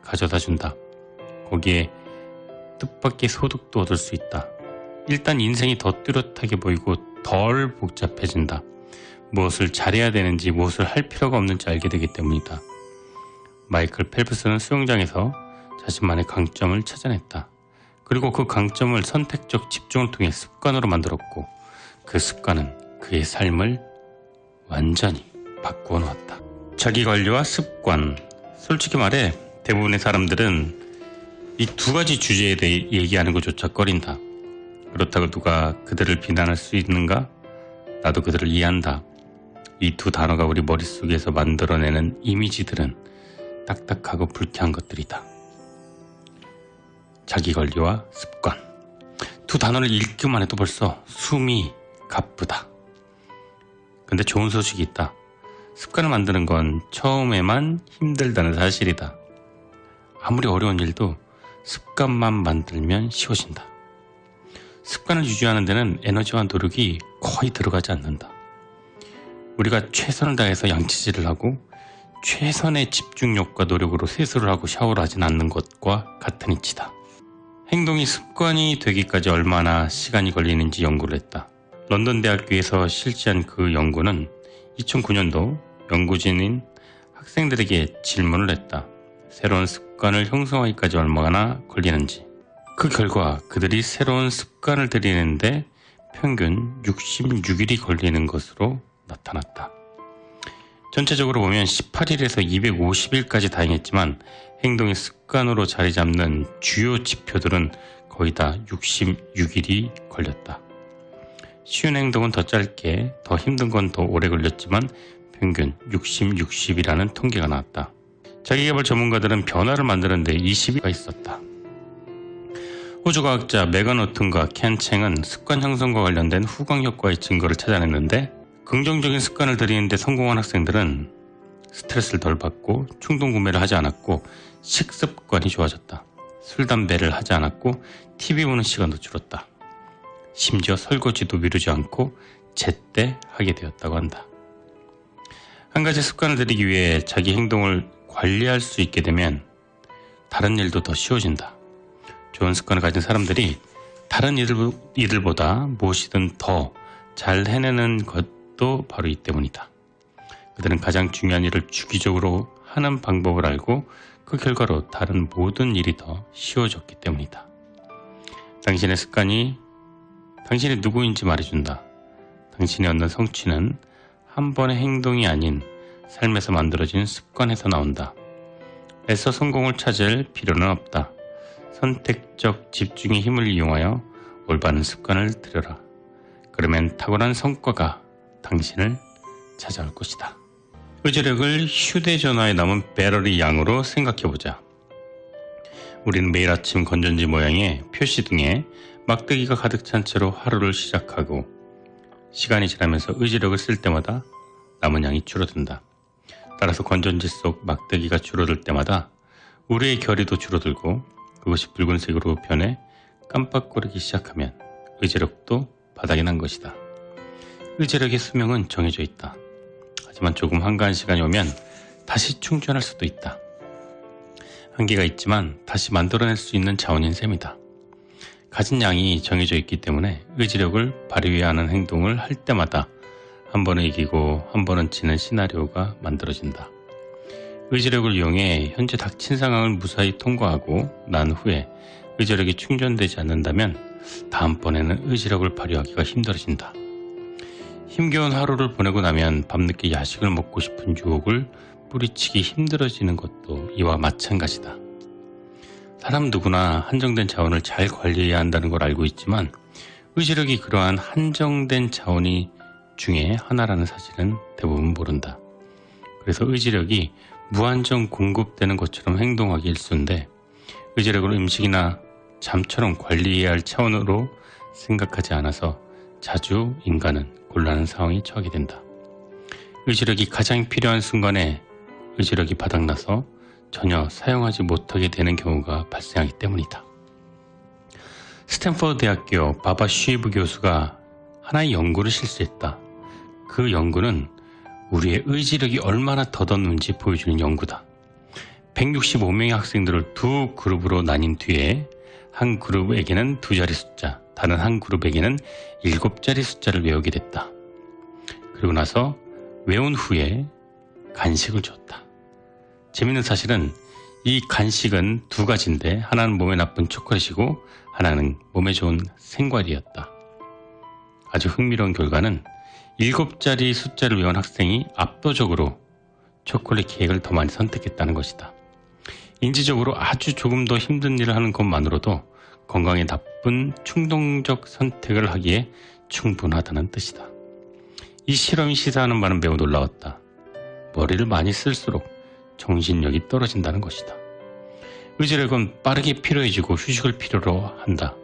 가져다준다. 거기에 뜻밖의 소득도 얻을 수 있다. 일단 인생이 더 뚜렷하게 보이고 덜 복잡해진다. 무엇을 잘해야 되는지 무엇을 할 필요가 없는지 알게 되기 때문이다. 마이클 펠프스는 수영장에서 자신만의 강점을 찾아냈다. 그리고 그 강점을 선택적 집중을 통해 습관으로 만들었고 그 습관은 그의 삶을 완전히 바꾸어 놓았다. 자기관리와 습관. 솔직히 말해 대부분의 사람들은 이 두 가지 주제에 대해 얘기하는 것조차 꺼린다. 그렇다고 누가 그들을 비난할 수 있는가? 나도 그들을 이해한다. 이 두 단어가 우리 머릿속에서 만들어내는 이미지들은 딱딱하고 불쾌한 것들이다. 자기관리와 습관. 두 단어를 읽기만 해도 벌써 숨이 가쁘다. 근데 좋은 소식이 있다. 습관을 만드는 건 처음에만 힘들다는 사실이다. 아무리 어려운 일도 습관만 만들면 쉬워진다. 습관을 유지하는 데는 에너지와 노력이 거의 들어가지 않는다. 우리가 최선을 다해서 양치질을 하고 최선의 집중력과 노력으로 세수를 하고 샤워를 하진 않는 것과 같은 이치다. 행동이 습관이 되기까지 얼마나 시간이 걸리는지 연구를 했다. 런던 대학교에서 실시한 그 연구는 2009년도 연구진인 학생들에게 질문을 했다. 새로운 습관을 형성하기까지 얼마나 걸리는지. 그 결과 그들이 새로운 습관을 들이는데 평균 66일이 걸리는 것으로 나타났다. 전체적으로 보면 18일에서 250일까지 다행했지만 행동이 습관으로 자리 잡는 주요 지표들은 거의 다 66일이 걸렸다. 쉬운 행동은 더 짧게, 더 힘든 건 더 오래 걸렸지만 평균 60이라는 통계가 나왔다. 자기개발 전문가들은 변화를 만드는 데 20일가 있었다. 호주과학자 메건 오튼과 켄 챙은 습관 형성과 관련된 후광 효과의 증거를 찾아냈는데 긍정적인 습관을 들이는 데 성공한 학생들은 스트레스를 덜 받고 충동 구매를 하지 않았고 식습관이 좋아졌다. 술, 담배를 하지 않았고 TV 보는 시간도 줄었다. 심지어 설거지도 미루지 않고 제때 하게 되었다고 한다. 한 가지 습관을 들이기 위해 자기 행동을 관리할 수 있게 되면 다른 일도 더 쉬워진다. 좋은 습관을 가진 사람들이 다른 이들보다 무엇이든 더 잘 해내는 것도 바로 이 때문이다. 그들은 가장 중요한 일을 주기적으로 하는 방법을 알고 그 결과로 다른 모든 일이 더 쉬워졌기 때문이다. 당신의 습관이 당신이 누구인지 말해준다. 당신이 얻는 성취는 한 번의 행동이 아닌 삶에서 만들어진 습관에서 나온다. 애써 성공을 찾을 필요는 없다. 선택적 집중의 힘을 이용하여 올바른 습관을 들여라. 그러면 탁월한 성과가 당신을 찾아올 것이다. 의지력을 휴대전화에 남은 배터리 양으로 생각해보자. 우리는 매일 아침 건전지 모양의 표시등에 막대기가 가득 찬 채로 하루를 시작하고 시간이 지나면서 의지력을 쓸 때마다 남은 양이 줄어든다. 따라서 건전지 속 막대기가 줄어들 때마다 우리의 결의도 줄어들고 그것이 붉은색으로 변해 깜빡거리기 시작하면 의지력도 바닥이 난 것이다. 의지력의 수명은 정해져 있다. 하지만 조금 한가한 시간이 오면 다시 충전할 수도 있다. 한계가 있지만 다시 만들어낼 수 있는 자원인 셈이다. 가진 양이 정해져 있기 때문에 의지력을 발휘하는 행동을 할 때마다 한 번은 이기고 한 번은 지는 시나리오가 만들어진다. 의지력을 이용해 현재 닥친 상황을 무사히 통과하고 난 후에 의지력이 충전되지 않는다면 다음번에는 의지력을 발휘하기가 힘들어진다. 힘겨운 하루를 보내고 나면 밤늦게 야식을 먹고 싶은 유혹을 뿌리치기 힘들어지는 것도 이와 마찬가지다. 사람 누구나 한정된 자원을 잘 관리해야 한다는 걸 알고 있지만 의지력이 그러한 한정된 자원이 중에 하나라는 사실은 대부분 모른다. 그래서 의지력이 무한정 공급되는 것처럼 행동하기 일쑤인데 의지력을 음식이나 잠처럼 관리해야 할 차원으로 생각하지 않아서 자주 인간은 곤란한 상황에 처하게 된다. 의지력이 가장 필요한 순간에 의지력이 바닥나서 전혀 사용하지 못하게 되는 경우가 발생하기 때문이다. 스탠퍼드 대학교 바바 쉬브 교수가 하나의 연구를 실시했다. 그 연구는 우리의 의지력이 얼마나 덧없는지 보여주는 연구다. 165명의 학생들을 두 그룹으로 나뉜 뒤에 한 그룹에게는 2자리 숫자, 다른 한 그룹에게는 7자리 숫자를 외우게 됐다. 그리고 나서 외운 후에 간식을 줬다. 재밌는 사실은 이 간식은 2가지인데 하나는 몸에 나쁜 초콜릿이고 하나는 몸에 좋은 생과일이었다. 아주 흥미로운 결과는 7자리 숫자를 외운 학생이 압도적으로 초콜릿 케이크를 더 많이 선택했다는 것이다. 인지적으로 아주 조금 더 힘든 일을 하는 것만으로도 건강에 나쁜 충동적 선택을 하기에 충분하다는 뜻이다. 이 실험이 시사하는 바는 매우 놀라웠다. 머리를 많이 쓸수록 정신력이 떨어진다는 것이다. 의지력은 빠르게 필요해지고 휴식을 필요로 한다.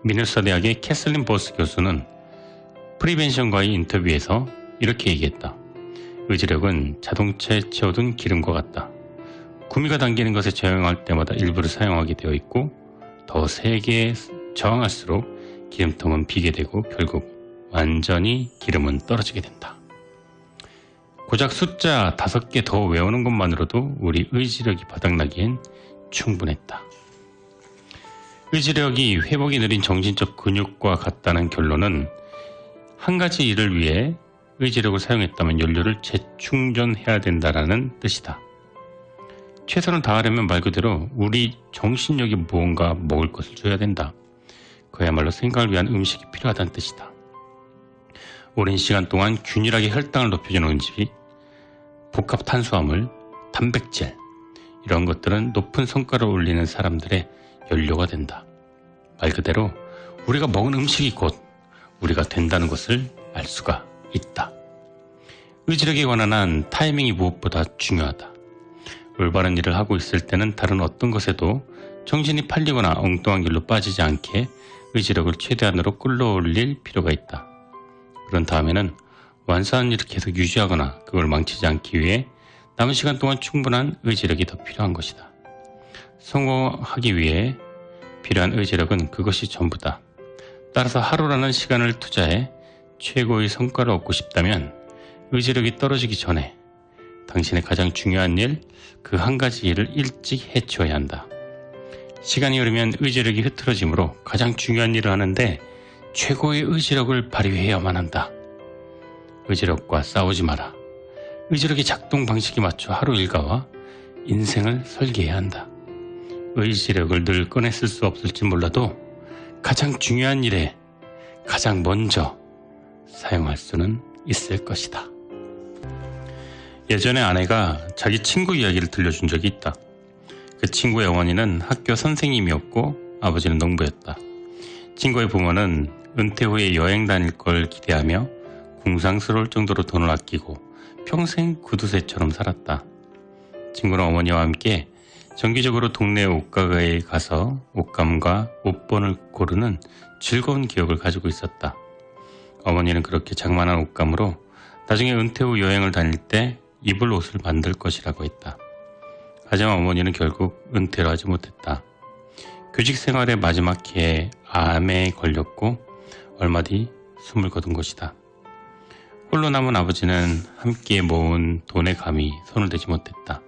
미네소타 대학의 캐슬린 보스 교수는 프리벤션과의 인터뷰에서 이렇게 얘기했다. 의지력은 자동차에 채워둔 기름과 같다. 구미가 당기는 것에 저항할 때마다 일부를 사용하게 되어 있고 더 세게 저항할수록 기름통은 비게 되고 결국 완전히 기름은 떨어지게 된다. 고작 숫자 5개 더 외우는 것만으로도 우리 의지력이 바닥나기엔 충분했다. 의지력이 회복이 느린 정신적 근육과 같다는 결론은 한 가지 일을 위해 의지력을 사용했다면 연료를 재충전해야 된다는 뜻이다. 최선을 다하려면 말 그대로 우리 정신력이 무언가 먹을 것을 줘야 된다. 그야말로 생각을 위한 음식이 필요하다는 뜻이다. 오랜 시간 동안 균일하게 혈당을 높여주는 음식, 복합 탄수화물, 단백질 이런 것들은 높은 성과를 올리는 사람들의 연료가 된다. 말 그대로 우리가 먹은 음식이 곧 우리가 된다는 것을 알 수가 있다. 의지력에 관한 한 타이밍이 무엇보다 중요하다. 올바른 일을 하고 있을 때는 다른 어떤 것에도 정신이 팔리거나 엉뚱한 길로 빠지지 않게 의지력을 최대한으로 끌어올릴 필요가 있다. 그런 다음에는 완수한 일을 계속 유지하거나 그걸 망치지 않기 위해 남은 시간 동안 충분한 의지력이 더 필요한 것이다. 성공하기 위해 필요한 의지력은 그것이 전부다. 따라서 하루라는 시간을 투자해 최고의 성과를 얻고 싶다면 의지력이 떨어지기 전에 당신의 가장 중요한 일, 그 한 가지 일을 일찍 해치워야 한다. 시간이 흐르면 의지력이 흐트러지므로 가장 중요한 일을 하는데 최고의 의지력을 발휘해야만 한다. 의지력과 싸우지 마라. 의지력의 작동 방식에 맞춰 하루 일과와 인생을 설계해야 한다. 의지력을 늘 꺼내 쓸 수 없을지 몰라도 가장 중요한 일에 가장 먼저 사용할 수는 있을 것이다. 예전에 아내가 자기 친구 이야기를 들려준 적이 있다. 그 친구의 어머니는 학교 선생님이었고 아버지는 농부였다. 친구의 부모는 은퇴 후에 여행 다닐 걸 기대하며 궁상스러울 정도로 돈을 아끼고 평생 구두쇠처럼 살았다. 친구는 어머니와 함께 정기적으로 동네 옷가게에 가서 옷감과 옷본을 고르는 즐거운 기억을 가지고 있었다. 어머니는 그렇게 장만한 옷감으로 나중에 은퇴 후 여행을 다닐 때 입을 옷을 만들 것이라고 했다. 하지만 어머니는 결국 은퇴를 하지 못했다. 교직 생활의 마지막 해에 암에 걸렸고 얼마 뒤 숨을 거둔 것이다. 홀로 남은 아버지는 함께 모은 돈에 감히 손을 대지 못했다.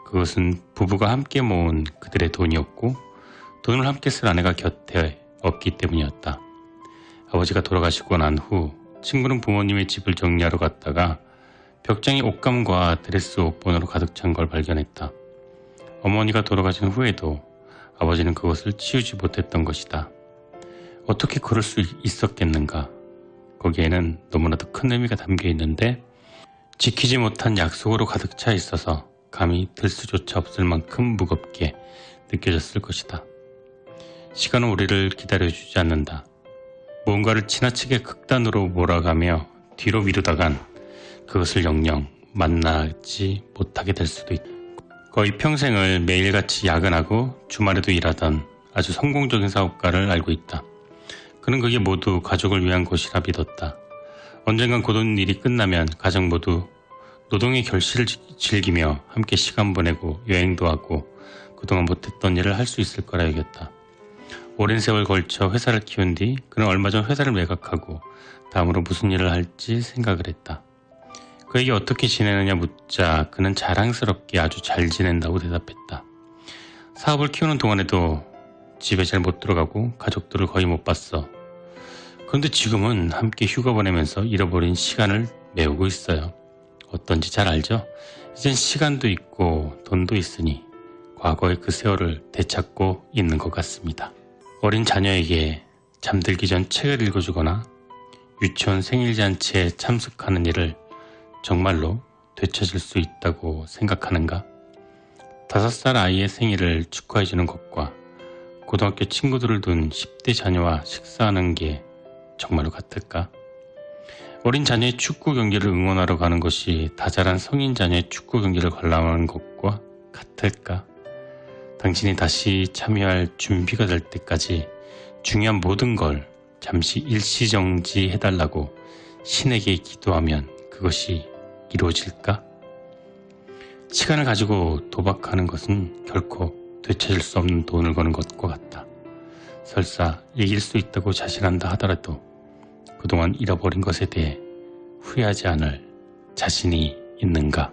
그것은 부부가 함께 모은 그들의 돈이었고 돈을 함께 쓸 아내가 곁에 없기 때문이었다. 아버지가 돌아가시고 난 후 친구는 부모님의 집을 정리하러 갔다가 벽장이 옷감과 드레스 옷본으로 가득 찬 걸 발견했다. 어머니가 돌아가신 후에도 아버지는 그것을 치우지 못했던 것이다. 어떻게 그럴 수 있었겠는가? 거기에는 너무나도 큰 의미가 담겨 있는데 지키지 못한 약속으로 가득 차 있어서 감히 들 수조차 없을 만큼 무겁게 느껴졌을 것이다. 시간은 우리를 기다려주지 않는다. 무언가를 지나치게 극단으로 몰아가며 뒤로 미루다간 그것을 영영 만나지 못하게 될 수도 있다. 거의 평생을 매일같이 야근하고 주말에도 일하던 아주 성공적인 사업가를 알고 있다. 그는 그게 모두 가족을 위한 것이라 믿었다. 언젠간 고된 일이 끝나면 가족 모두 노동의 결실을 즐기며 함께 시간 보내고 여행도 하고 그동안 못했던 일을 할 수 있을 거라 여겼다. 오랜 세월 걸쳐 회사를 키운 뒤 그는 얼마 전 회사를 매각하고 다음으로 무슨 일을 할지 생각을 했다. 그에게 어떻게 지내느냐 묻자 그는 자랑스럽게 아주 잘 지낸다고 대답했다. 사업을 키우는 동안에도 집에 잘 못 들어가고 가족들을 거의 못 봤어. 그런데 지금은 함께 휴가 보내면서 잃어버린 시간을 메우고 있어요. 어떤지 잘 알죠? 이젠 시간도 있고 돈도 있으니 과거의 그 세월을 되찾고 있는 것 같습니다. 어린 자녀에게 잠들기 전 책을 읽어주거나 유치원 생일잔치에 참석하는 일을 정말로 되찾을 수 있다고 생각하는가? 5살 아이의 생일을 축하해주는 것과 고등학교 친구들을 둔 10대 자녀와 식사하는 게 정말로 같을까? 어린 자녀의 축구 경기를 응원하러 가는 것이 다 자란 성인 자녀의 축구 경기를 관람하는 것과 같을까? 당신이 다시 참여할 준비가 될 때까지 중요한 모든 걸 잠시 일시정지해달라고 신에게 기도하면 그것이 이루어질까? 시간을 가지고 도박하는 것은 결코 되찾을 수 없는 돈을 거는 것과 같다. 설사 이길 수 있다고 자신한다 하더라도 그동안 잃어버린 것에 대해 후회하지 않을 자신이 있는가?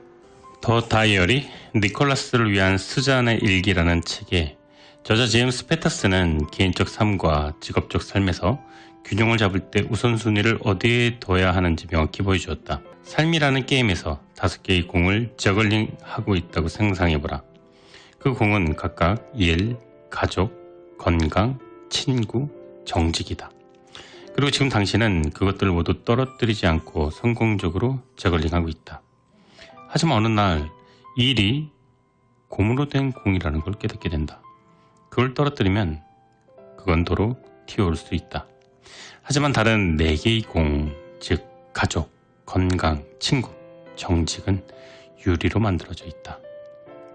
더 다이어리 니콜라스를 위한 스잔의 일기라는 책에 저자 제임스 패터슨은 개인적 삶과 직업적 삶에서 균형을 잡을 때 우선순위를 어디에 둬야 하는지 명확히 보여주었다. 삶이라는 게임에서 5개의 공을 저글링하고 있다고 상상해보라. 그 공은 각각 일, 가족, 건강, 친구, 정직이다. 그리고 지금 당신은 그것들을 모두 떨어뜨리지 않고 성공적으로 저글링하고 있다. 하지만 어느 날 일이 고무로 된 공이라는 걸 깨닫게 된다. 그걸 떨어뜨리면 그건 도로 튀어올 수 있다. 하지만 다른 4개의 공, 즉 가족, 건강, 친구, 정직은 유리로 만들어져 있다.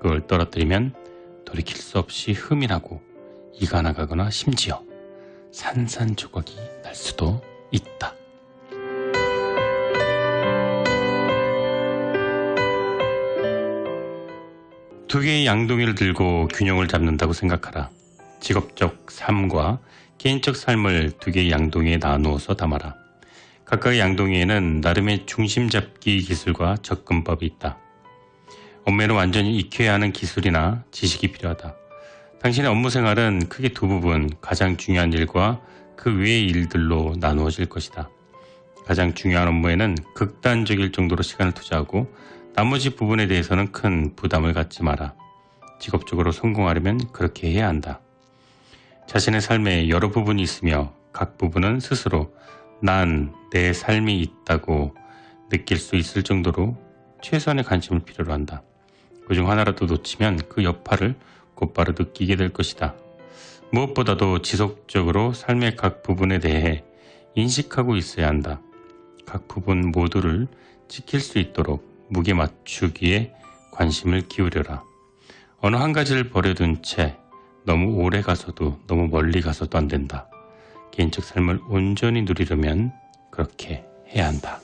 그걸 떨어뜨리면 돌이킬 수 없이 흠이 나고 이가 나가거나 심지어 산산조각이 날 수도 있다. 두 개의 양동이를 들고 균형을 잡는다고 생각하라. 직업적 삶과 개인적 삶을 2개의 양동이에 나누어서 담아라. 각각의 양동이에는 나름의 중심 잡기 기술과 접근법이 있다. 업무에는 완전히 익혀야 하는 기술이나 지식이 필요하다. 당신의 업무 생활은 크게 2부분, 가장 중요한 일과 그 외의 일들로 나누어질 것이다. 가장 중요한 업무에는 극단적일 정도로 시간을 투자하고 나머지 부분에 대해서는 큰 부담을 갖지 마라. 직업적으로 성공하려면 그렇게 해야 한다. 자신의 삶에 여러 부분이 있으며 각 부분은 스스로 난 내 삶이 있다고 느낄 수 있을 정도로 최소한의 관심을 필요로 한다. 그중 하나라도 놓치면 그 여파를 곧바로 느끼게 될 것이다. 무엇보다도 지속적으로 삶의 각 부분에 대해 인식하고 있어야 한다. 각 부분 모두를 지킬 수 있도록 무게 맞추기에 관심을 기울여라. 어느 한 가지를 버려둔 채 너무 오래 가서도 너무 멀리 가서도 안 된다. 개인적 삶을 온전히 누리려면 그렇게 해야 한다.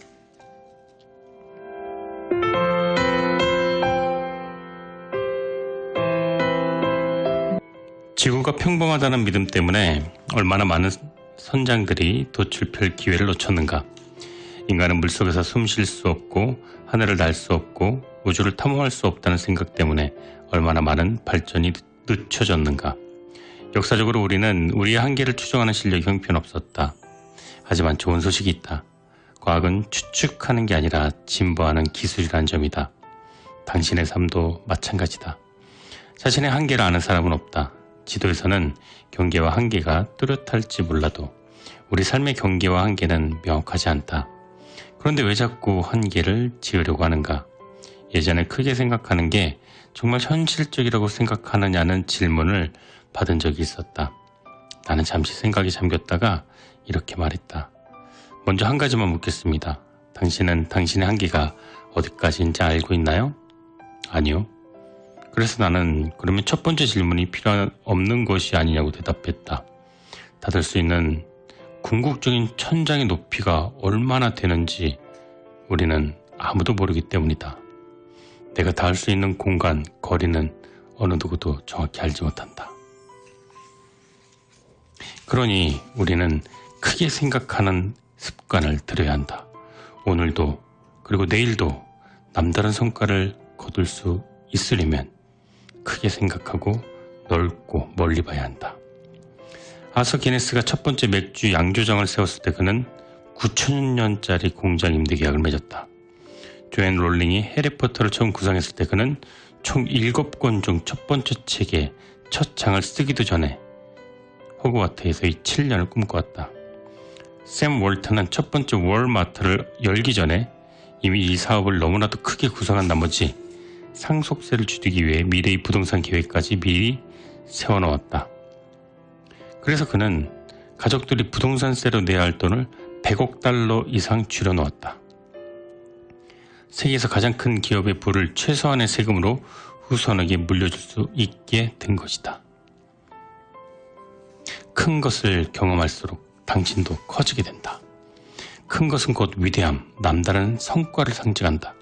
지구가 평범하다는 믿음 때문에 얼마나 많은 선장들이 돛을 기회를 놓쳤는가. 인간은 물속에서 숨 쉴 수 없고 하늘을 날 수 없고 우주를 탐험할 수 없다는 생각 때문에 얼마나 많은 발전이 늦춰졌는가. 역사적으로 우리는 우리의 한계를 추정하는 실력이 형편없었다. 하지만 좋은 소식이 있다. 과학은 추측하는 게 아니라 진보하는 기술이라는 점이다. 당신의 삶도 마찬가지다. 자신의 한계를 아는 사람은 없다. 지도에서는 경계와 한계가 뚜렷할지 몰라도 우리 삶의 경계와 한계는 명확하지 않다. 그런데 왜 자꾸 한계를 지으려고 하는가? 예전에 크게 생각하는 게 정말 현실적이라고 생각하느냐는 질문을 받은 적이 있었다. 나는 잠시 생각에 잠겼다가 이렇게 말했다. 먼저 한 가지만 묻겠습니다. 당신은 당신의 한계가 어디까지인지 알고 있나요? 아니요. 그래서 나는 그러면 첫 번째 질문이 필요 없는 것이 아니냐고 대답했다. 닿을 수 있는 궁극적인 천장의 높이가 얼마나 되는지 우리는 아무도 모르기 때문이다. 내가 닿을 수 있는 공간, 거리는 어느 누구도 정확히 알지 못한다. 그러니 우리는 크게 생각하는 습관을 들여야 한다. 오늘도 그리고 내일도 남다른 성과를 거둘 수 있으려면 크게 생각하고 넓고 멀리 봐야 한다. 아서 기네스가 첫 번째 맥주 양조장을 세웠을 때 그는 9,000년짜리 공장 임대 계약을 맺었다. 조앤 롤링이 해리포터를 처음 구상했을 때 그는 총 7권 중 첫 번째 책의 첫 장을 쓰기도 전에 호그와트에서의 7년을 꿈꿔왔다. 샘 월턴은 첫 번째 월마트를 열기 전에 이미 이 사업을 너무나도 크게 구상한 나머지 상속세를 줄이기 위해 미래의 부동산 계획까지 미리 세워놓았다. 그래서 그는 가족들이 부동산세로 내야 할 돈을 100억 달러 이상 줄여놓았다. 세계에서 가장 큰 기업의 부를 최소한의 세금으로 후손에게 물려줄 수 있게 된 것이다. 큰 것을 경험할수록 당신도 커지게 된다. 큰 것은 곧 위대함, 남다른 성과를 상징한다.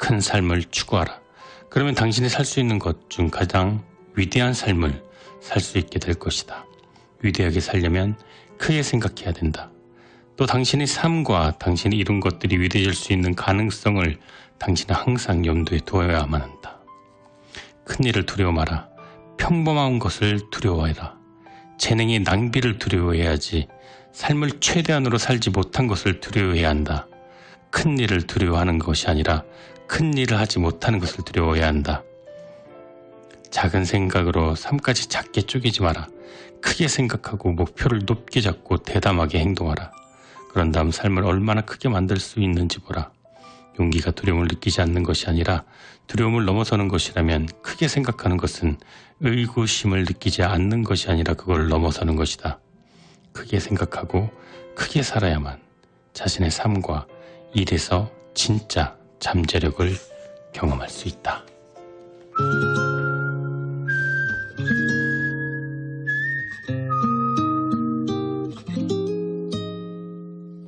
큰 삶을 추구하라. 그러면 당신이 살 수 있는 것 중 가장 위대한 삶을 살 수 있게 될 것이다. 위대하게 살려면 크게 생각해야 된다. 또 당신의 삶과 당신이 이룬 것들이 위대해질 수 있는 가능성을 당신은 항상 염두에 두어야만 한다. 큰 일을 두려워 마라. 평범한 것을 두려워해라. 재능의 낭비를 두려워해야지 삶을 최대한으로 살지 못한 것을 두려워해야 한다. 큰 일을 두려워하는 것이 아니라 큰 일을 하지 못하는 것을 두려워해야 한다. 작은 생각으로 삶까지 작게 쪼개지 마라. 크게 생각하고 목표를 높게 잡고 대담하게 행동하라. 그런 다음 삶을 얼마나 크게 만들 수 있는지 보라. 용기가 두려움을 느끼지 않는 것이 아니라 두려움을 넘어서는 것이라면 크게 생각하는 것은 의구심을 느끼지 않는 것이 아니라 그걸 넘어서는 것이다. 크게 생각하고 크게 살아야만 자신의 삶과 일에서 진짜 잠재력을 경험할 수 있다.